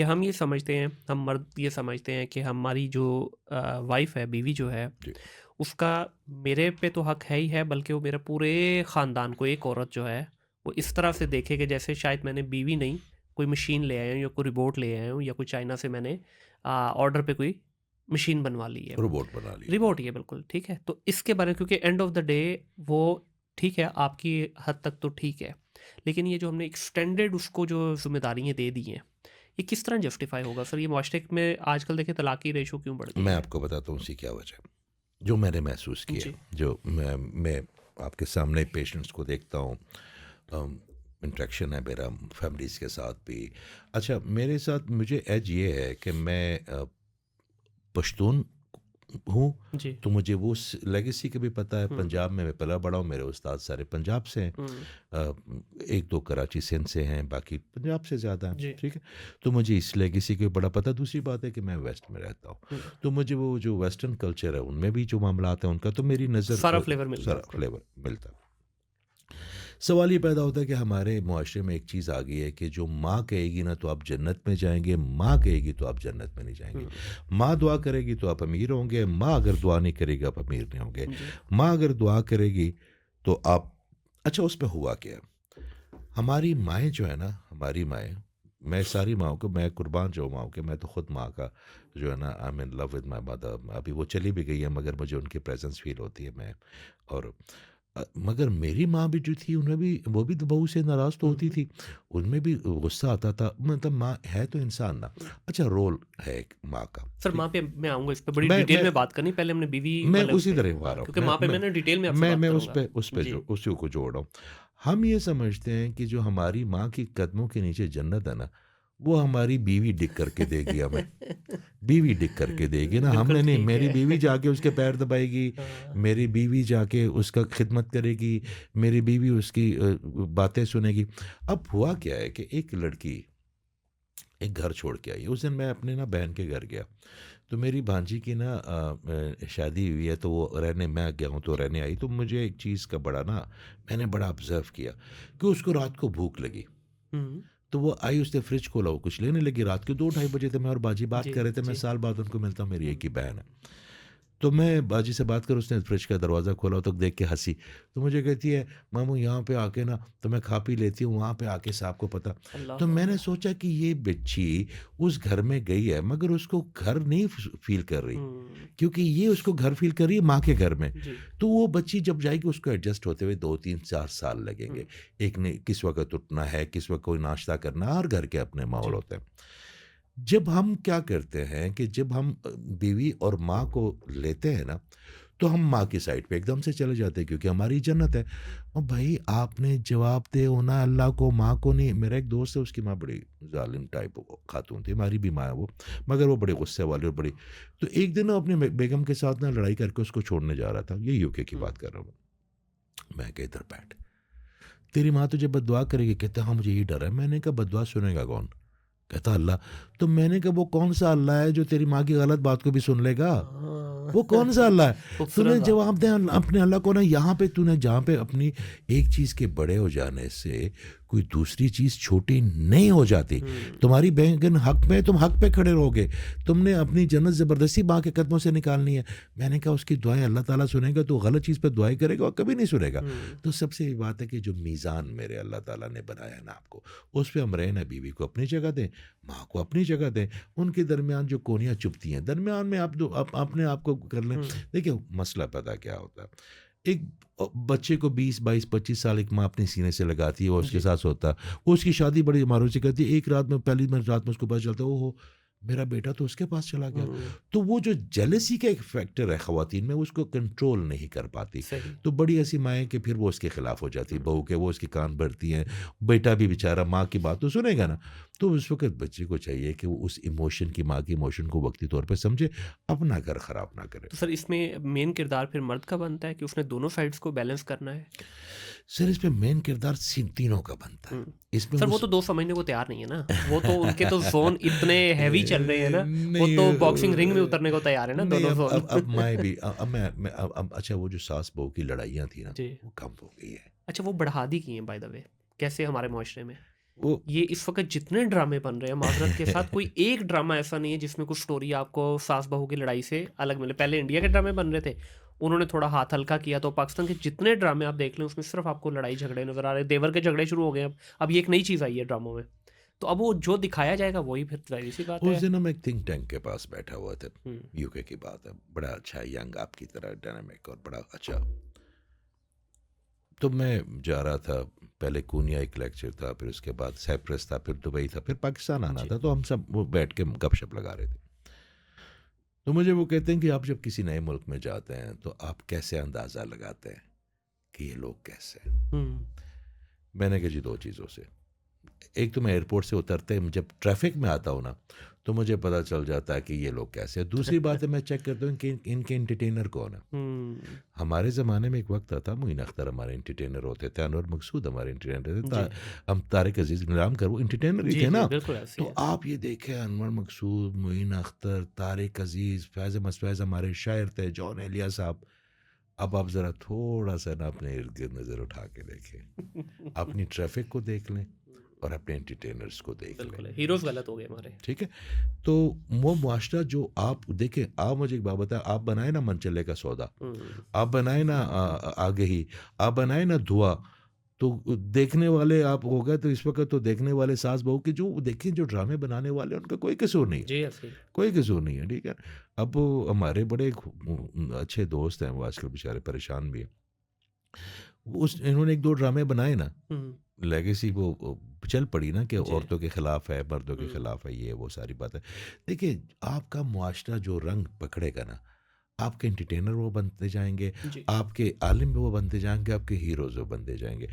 कि हम ये समझते हैं, हम मर्द ये समझते हैं कि हमारी जो वाइफ़ है, बीवी जो है, जी। उसका मेरे पे तो हक है ही है, बल्कि वो मेरे पूरे ख़ानदान को, एक औरत जो है, वो इस तरह से देखे कि जैसे शायद मैंने बीवी नहीं, कोई मशीन ले आया हूँ या कोई रोबोट ले आया हूँ या कोई चाइना से मैंने ऑर्डर पे कोई मशीन बनवा ली है। रोबोट बना लिया। रिबोट ही है बिल्कुल, ठीक है? तो इसके बारे में, क्योंकि एंड ऑफ द डे वो ठीक है, आपकी हद तक तो ठीक है। लेकिन ये जो हमने एक्सटेंडेड उसको जो ज़िम्मेदारियाँ दे दी हैं, ये किस तरह जस्टिफ़ाई होगा सर? ये माशरे में आजकल देखिए तलाक की रेशो क्यों बढ़ गई मैं है? आपको बताता हूँ उसकी क्या वजह है। जो मैंने महसूस किया, जी, जो मैं आपके सामने पेशेंट्स को देखता हूँ, इंटरेक्शन है मेरा फैमिलीज़ के साथ भी। अच्छा, मेरे साथ मुझे एज ये है कि मैं पश्तून हूँ, जी। तो मुझे वो लेगेसी का भी पता है। हुँ, पंजाब में मैं पला बड़ा हूँ, मेरे उस्ताद सारे पंजाब से हैं। हुँ। अ, 1-2 कराची सिंध से हैं, बाकी पंजाब से ज़्यादा हैं, जी। ठीक है? तो मुझे इस लेगेसी का बड़ा पता है। दूसरी बात है कि मैं वेस्ट में रहता हूँ, हुँ। तो मुझे वो जो वेस्टर्न कल्चर है, उनमें भी जो मामलात हैं उनका तो मेरी नज़र सारा फ्लेवर मिलता है सारा आपको। फ्लेवर मिलता है। सवाल ये पैदा होता है कि हमारे मुआशरे में एक चीज़ आ गई है कि जो माँ कहेगी ना तो आप जन्नत में जाएँगे, माँ कहेगी तो आप जन्नत में नहीं जाएँगे। हुँ, माँ दुआ करेगी तो आप अमीर होंगे, माँ अगर दुआ नहीं करेगी आप अमीर नहीं होंगे। जी। माँ अगर दुआ करेगी तो आप अच्छा, उसमें हुआ क्या? हमारी माएँ जो है ना, हमारी माएँ, मैं सारी माँओं को मैं कुर्बान जाऊँ माँओं के, मैं तो खुद माँ का जो है ना, I am in love with my mother. अभी वो चली भी गई है मगर मुझे उनकी प्रेज़ेंस फ़ील होती है। मैं और मगर मेरी माँ भी जो थी उन्हें भी वो भी तो बहू से नाराज़ तो हुँ, होती हुँ, थी। उनमें भी गुस्सा आता था, मतलब माँ है तो इंसान ना। हुँ। अच्छा, रोल है एक माँ का, सर ठीक माँ है? पे मैं आऊँगा, इस पे बड़ी मैं डिटेल मैं में बात करनी, पहले हमने बीवी मैं वाले उसी पे, तरह आ हाँ, रहा हूँ। क्योंकि माँ पे मैंने डिटेल में आपसे बात मैं करूँगा। उस पे जो जी, उसी को जोड़ रहा हूँ। हम ये समझते हैं कि जो हमारी माँ की कदमों के नीचे जन्नत है ना, वो हमारी बीवी डिग करके देगी हमें। बीवी डिग करके देगी ना, बिल्कुल हमने नहीं। ठीक मेरी है। बीवी जाके उसके पैर दबाएगी, हाँ, मेरी बीवी जाके उसका खिदमत करेगी, मेरी बीवी उसकी बातें सुनेगी। अब हुआ क्या है कि एक लड़की एक घर छोड़ के आई। उस दिन मैं अपने ना बहन के घर गया, तो मेरी भांजी की ना शादी हुई है, तो वो रहने मैं गया हूँ तो रहने आई। तो मुझे एक चीज़ का बड़ा ना मैंने बड़ा ऑब्ज़र्व किया कि उसको रात को भूख लगी। हुँ, तो वो आई, उसने फ्रिज खोला, वो कुछ लेने लगी। रात के 2 ढाई बजे थे, मैं और बाजी बात जी, कर रहे थे। मैं जी। साल बाद उनको मिलता हूँ, मेरी हुँ, एक ही बहन है। तो मैं बाजी से बात कर, उसने फ्रिज का दरवाज़ा खोला तो देख के हँसी। तो मुझे कहती है, मामू यहाँ पे आके ना तो मैं खा पी लेती हूँ, वहाँ पे आके साहब को पता। तो अल्लाह मैंने अकबर! सोचा कि ये बच्ची उस घर में गई है मगर उसको घर नहीं फ़ील कर रही, हुँ, क्योंकि ये उसको घर फ़ील कर रही है माँ के घर में। जी, तो वो बच्ची जब जाएगी उसको एडजस्ट होते हुए 2, 3, 4 साल हुँ, लगेंगे। एक ने किस वक़्त उठना है, किस वक़्त कोई नाश्ता करना है, हर घर के अपने माहौल जी, होते हैं। जब हम क्या करते हैं कि जब हम बीवी और माँ को लेते हैं ना, तो हम माँ की साइड पे एकदम से चले जाते हैं क्योंकि हमारी जन्नत है। और भाई आपने जवाब दे होना अल्लाह को, माँ को नहीं। मेरा एक दोस्त है, उसकी माँ बड़ी ज़ालिम टाइप खातून थी, हमारी भी माँ है वो, मगर वो बड़े गुस्से वाली और बड़ी। तो एक दिन ना अपनी बेगम के साथ ना लड़ाई करके उसको छोड़ने जा रहा था, ये यूके की हुँ, बात कर रहा हूँ। मैं कहा इधर बैठ, तेरी माँ तुझे बददुआ करेगी। कहता हाँ मुझे यही डर है। मैंने कहा बददुआ सुनेगा कौन? कहता अल्लाह। तो मैंने कहा वो कौन सा अल्लाह है जो तेरी माँ की गलत बात को भी सुन लेगा? हाँ, वो कौन सा अल्लाह है? खूबसूरत तूने बात। जवाब दे अपने अल्लाह को ना। यहाँ पे तूने जहाँ पे अपनी एक चीज़ के बड़े हो जाने से कोई दूसरी चीज़ छोटी नहीं हो जाती। हुँ, तुम्हारी बहन हक में, तुम हक पे खड़े रहोगे। तुमने अपनी जन्नत ज़बरदस्ती माँ के कदमों से निकालनी है। मैंने कहा उसकी दुआएँ अल्लाह ताला सुनेगा तो गलत चीज़ पे दुआएँ करेगा और कभी नहीं सुनेगा। हुँ, तो सबसे ये बात है कि जो मीज़ान मेरे अल्लाह ताला ने बनाया है ना आपको, उस पे हम रहें ना। बीवी को अपनी जगह दें, माँ को अपनी जगह दें। उनके दरमियान जो कोनियाँ चुभती हैं, दरमियान में आप अपने आप को कर लें। हुँ, देखिए मसला पता क्या होता है, एक बच्चे को 20-22-25 साल एक माँ अपने सीने से लगाती है, वो उसके जी, साथ सोता है। वो उसकी शादी बड़ी मारूफ से करती है। एक रात में, पहली में रात में उसको पता चलता है, ओहो! मेरा बेटा तो उसके पास चला गया। हुँ, तो वो जो जेलसी का एक फैक्टर है ख़वातीन में, उसको कंट्रोल नहीं कर पाती। सही। तो बड़ी ऐसी माएँ कि फिर वो उसके खिलाफ हो जाती है, हुँ, बहू के वो उसके कान भरती हैं। बेटा भी बेचारा माँ की बात तो सुनेगा ना। तो उस वक़्त बच्चे को चाहिए कि वो उस इमोशन की, माँ की इमोशन को वक़्ती तौर पे समझे, अपना घर ख़राब ना करे। तो सर इसमें मेन किरदार फिर मर्द का बनता है कि उसने दोनों साइड्स को बैलेंस करना है? सर इसमें मेन किरदार तीनों का बनता है। हुँ। इसमें सर वो उस तो 2 समझने को तैयार नहीं है ना, वो तो उनके तो ज़ोन इतने हेवी चल रहे हैं ना, वो नहीं तो बॉक्सिंग रिंग में उतरने को तैयार है ना नहीं, दोनों ज़ोन। अब मैं भी अब मैं अब अच्छा, वो जो सास-बहू की लड़ाइयाँ थी ना, जी। वो कम हो गई है। अच्छा वो बढ़ा दी की हैं बाय द वे, कैसे हमारे मुआशरे में? वो ये इस वक़्त जितने ड्रामे बन रहे हैं माज़रत के साथ, कोई एक ड्रामा ऐसा नहीं है जिसमें कुछ स्टोरी आपको सास-बहू की लड़ाई से अलग मिले। पहले इंडिया के ड्रामे बन रहे थे, उन्होंने थोड़ा हाथ हल्का किया, तो पाकिस्तान के जितने ड्रामे आप देख लें उसमें सिर्फ़ आपको लड़ाई-झगड़े नज़र आ रहे हैं। देवर के झगड़े शुरू हो गए अब। अब ये एक नई चीज़ आई है ड्रामों में। तो अब वो जो दिखाया जाएगा वही फिर ज़ाहिर-सी बात उस है। दिन हम एक थिंक टैंक के पास बैठा हुआ थे, हुँ, यूके की बात है, बड़ा अच्छा यंग आपकी तरह डायनामिक और बड़ा अच्छा। तो मैं जा रहा था, पहले कूनिया एक लेक्चर था, फिर उसके बाद साइप्रस था, फिर दुबई था, फिर पाकिस्तान आना जी। था, तो हम सब वो बैठ के गपशप लगा रहे थे। तो मुझे वो कहते हैं कि आप जब किसी नए मुल्क में जाते हैं तो आप कैसे अंदाज़ा लगाते हैं कि ये लोग कैसे हैं? हुँ, मैंने कहा जी 2 चीज़ों से। एक तो मैं एयरपोर्ट से उतरते ही जब ट्रैफ़िक में आता हूँ ना, तो मुझे पता चल जाता है कि ये लोग कैसे हैं। दूसरी बात है, मैं चेक करता हूँ कि इनके एंटरटेनर कौन है। हुँ, हमारे ज़माने में एक वक़्त था, मोइन अख्तर हमारे एंटरटेनर होते थे, अनवर मकसूद हमारे एंटरटेनर थे, जी। हम तारिक अज़ीज़, नीलामकर वो एंटरटेनर ही जी, थे जी, ना। बिल्कुल ऐसे तो ही है। आप ये देखें, अनवर मकसूद, मोइन अख्तर, तारिक अज़ीज़, फ़ैज़ अहमद फ़ैज़ हमारे शायर थे, जॉन एलिया साहब। अब आप ज़रा थोड़ा-सा ना अपने इर्द-गिर्द नज़र उठा के देखें। अपनी ट्रैफ़िक को देख लें और अपने एंटरटेनर्स को देख लें। बिल्कुल है, हीरोज़ गलत हो गए हमारे। ठीक है? तो वो मुआशरा जो आप देखें, आप मुझे एक बात बताएँ, आप बनाए ना मनचले का सौदा, हुँ, आप बनाए ना आगे ही, आप बनाए ना धुआँ, तो देखने वाले आप हो गए, तो इस वक़्त तो देखने वाले सास-बहू के जो देखिए, जो ड्रामे बनाने वाले हैं उनका कोई कसूर नहीं है, जी, ऐसे ही। कोई कसूर नहीं है, ठीक है? अब वो हमारे बड़े अच्छे दोस्त हैं, वो आजकल बेचारे परेशान भी हैं। उस इन्होंने 1-2 ड्रामे बनाए ना, हुँ, लेगेसी वो चल पड़ी ना कि जी। औरतों के खिलाफ है, मर्दों के हुँ, खिलाफ है, ये वो सारी बातें। देखिए, आपका मुआशरा जो रंग पकड़ेगा ना, आपके एंटरटेनर वो बनते जाएँगे, जी। आपके आलिम वो बनते जाएँगे, आपके हीरोज़ वो बनते जाएँगे।